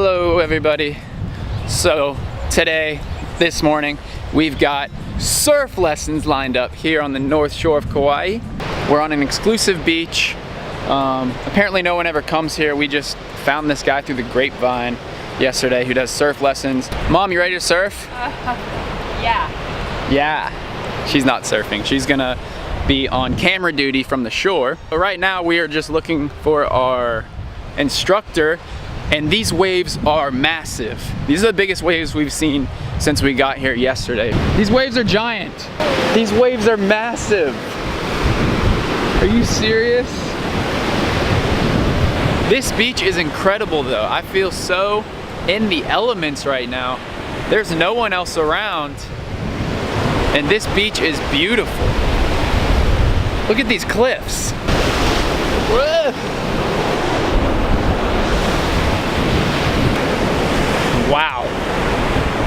Hello everybody. So today, this morning, we've got surf lessons lined up here on the north shore of Kauai. We're on an exclusive beach. Apparently no one ever comes here. We just found this guy through the grapevine yesterday who does surf lessons. Mom, you ready to surf? Yeah. Yeah. She's not surfing. She's gonna be on camera duty from the shore. But right now we are just looking for our instructor, and these waves are massive. These are the biggest waves we've seen since we got here yesterday. These waves are giant. These waves are massive. Are you serious? This beach is incredible though. I feel so in the elements right now. There's no one else around, and this beach is beautiful. Look at these cliffs. Whoa. Wow.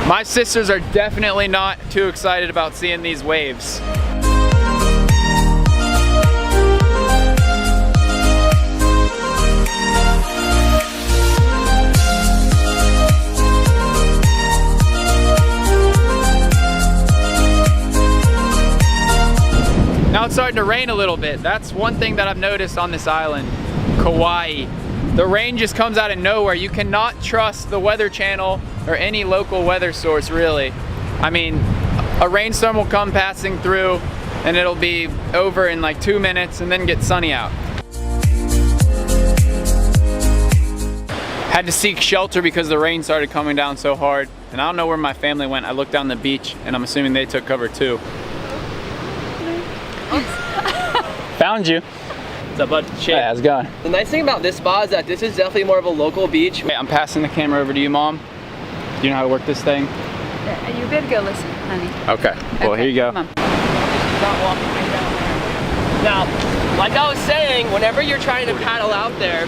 My sisters are definitely not too excited about seeing these waves. Now it's starting to rain a little bit. That's one thing that I've noticed on this island, Kauai. The rain just comes out of nowhere. You cannot trust the Weather Channel or any local weather source, really. I mean, a rainstorm will come passing through and it'll be over in like 2 minutes and then get sunny out. Had to seek shelter because the rain started coming down so hard. And I don't know where my family went. I looked down the beach and I'm assuming they took cover too. Found you. What's up, bud? Hey, how's it going? The nice thing about this spot is that this is definitely more of a local beach. Hey, I'm passing the camera over to you, Mom. Do you know how to work this thing? You better go listen, honey. Okay. Well, Okay, here you go. come on. Not walking right down there. Now, like I was saying, whenever you're trying to paddle out there,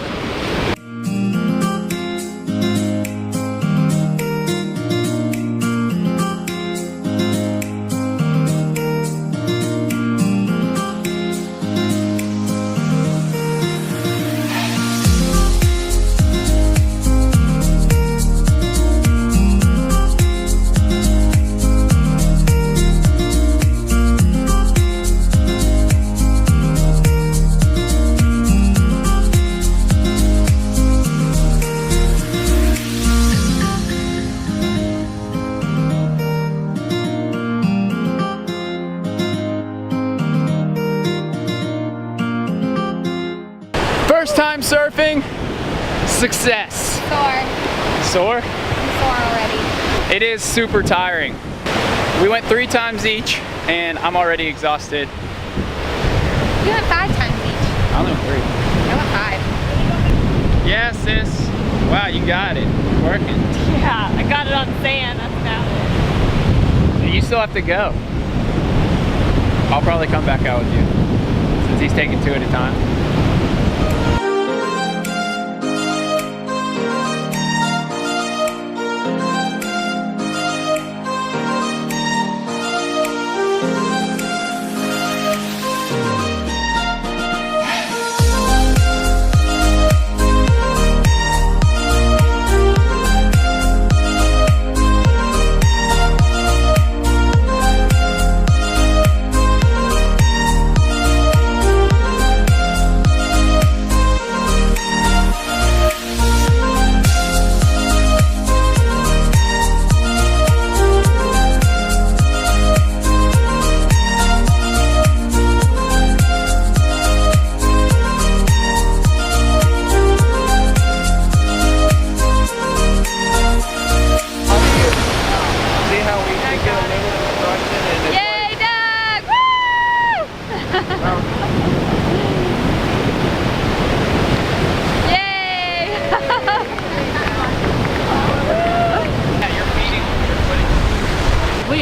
First time surfing, success. Sore. Sore? I'm sore already. It is super tiring. We went 3 times each and I'm already exhausted. You went 5 times each. I only went 3. I went 5. Yeah, sis. Wow, you got it. Working. Yeah, I got it on sand. That's about it. You still have to go. I'll probably come back out with you since he's taking 2 at a time.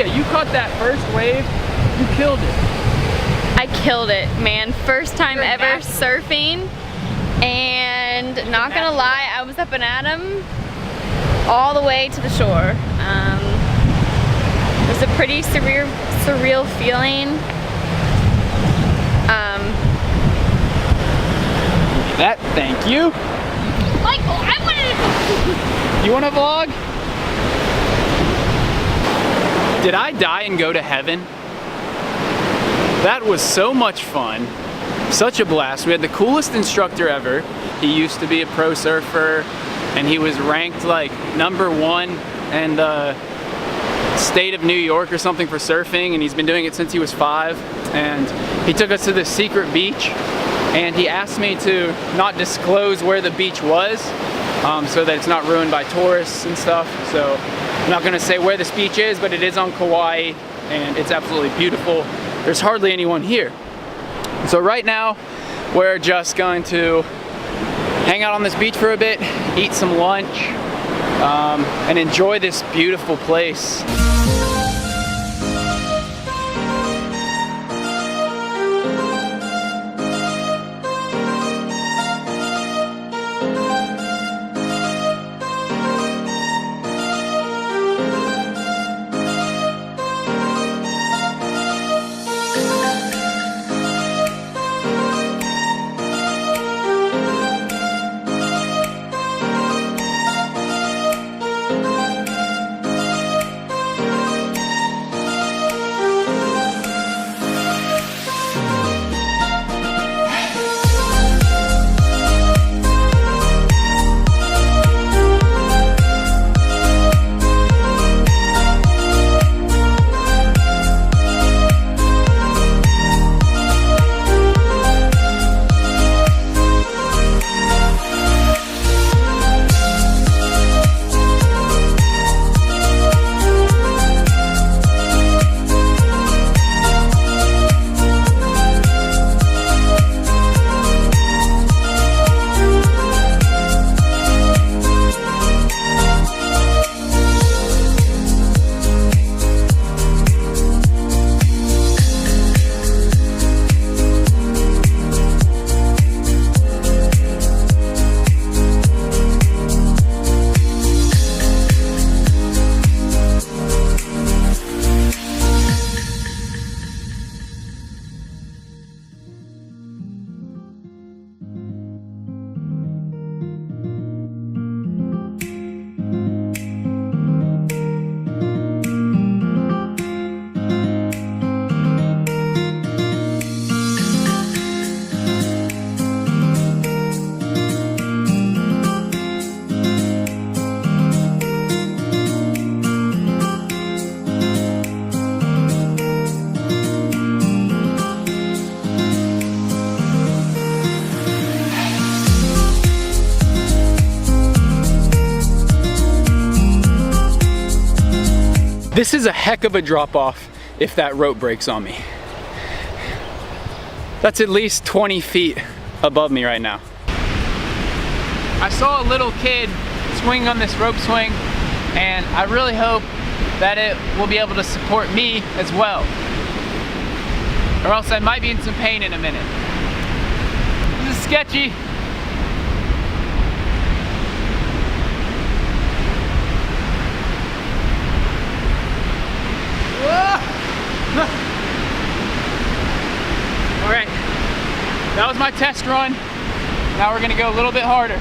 You caught that first wave, you killed it. I killed it, man. First time ever surfing, and not gonna lie, I was up and at 'em all the way to the shore. It was a pretty surreal feeling. That, thank you. Michael, I wanted to... You You wanna vlog? Did I die and go to heaven? That was so much fun. Such a blast. We had the coolest instructor ever. He used to be a pro surfer and he was ranked like #1 in the state of New York or something for surfing, and he's been doing it since he was 5. And he took us to this secret beach and he asked me to not disclose where the beach was so that it's not ruined by tourists and stuff. So I'm not gonna say where this beach is, but it is on Kauai and it's absolutely beautiful. There's hardly anyone here. So right now, we're just going to hang out on this beach for a bit, eat some lunch, and enjoy this beautiful place. This is a heck of a drop off if that rope breaks on me. That's at least 20 feet above me right now. I saw a little kid swinging on this rope swing, and I really hope that it will be able to support me as well, or else I might be in some pain in a minute. This is sketchy. All right, that was my test run. Now we're gonna go a little bit harder.